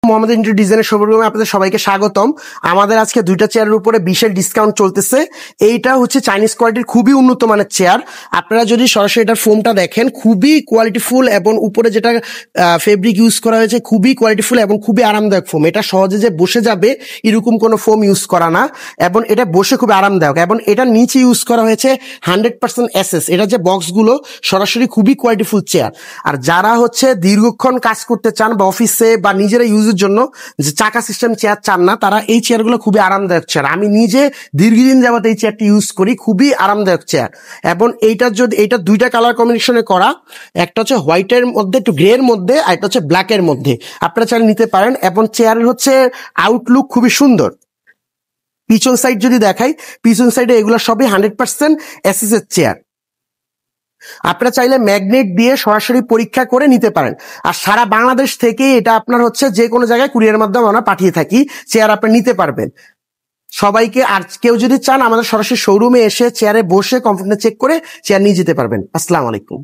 Mohammad interior ডিজাইনের শোরুমে আপনাদের সবাইকে স্বাগতম। আমাদের আজকে দুইটা চেয়ারের উপরে বিশেষ ডিসকাউন্ট চলতেছে। এইটা হচ্ছে চাইনিজ কোয়ালিটির খুবই উন্নত মানের চেয়ার। আপনারা যদি সরাসরি এটার ফোমটা দেখেন, খুবই কোয়ালিটিফুল এবং উপরে যেটা ফেব্রিক ইউজ করা হয়েছে খুবই কোয়ালিটিফুল এবং খুবই আরামদায়ক ফোম। এটা সহজে যে বসে যাবে এরকম কোনো ফোম ইউজ করা না, এবং এটা বসে খুবই আরামদায়ক। এবং এটা নিচে ইউজ করা হয়েছে 100% এসএস। এটা যে বক্সগুলো সরাসরি খুবই কোয়ালিটিফুল চেয়ার। আর যারা হচ্ছে দীর্ঘক্ষণ কাজ করতে চান বা অফিসে বা নিজেরা ইউজের জন্য যে চাকা সিস্টেম চেয়ার চান না, তারা এই চেয়ারগুলো খুবই আরামদায়ক চেয়ার। আমি নিজে দীর্ঘদিন যাবত এই চেয়ারটি ইউজ করি, খুবই আরামদায়ক চেয়ার। এবং এইটা দুইটা কালার কম্বিনেশনে করা, একটা হচ্ছে হোয়াইটের মধ্যে একটু গ্রে এর মধ্যে, আর একটা হচ্ছে ব্ল্যাক এর মধ্যে। আপনারা চাইলে নিতে পারেন। এবং চেয়ারের হচ্ছে আউটলুক খুবই সুন্দর। পিছন সাইড যদি দেখাই, পিছন সাইডে এগুলো সবই 100% এসএস এর চেয়ার। আপনারা চাইলে ম্যাগনেট দিয়ে সরাসরি পরীক্ষা করে নিতে পারেন। আর সারা বাংলাদেশ থেকে এটা আপনার হচ্ছে যে কোনো জায়গায় কুরিয়ারের মাধ্যমে আমরা পাঠিয়ে থাকি, চেয়ার আপনি নিতে পারবেন সবাইকে। আর কেউ যদি চান আমাদের সরাসরি শোরুমে এসে চেয়ারে বসে কমফোর্টনেস চেক করে চেয়ার নিয়ে যেতে পারবেন। আসসালামু আলাইকুম।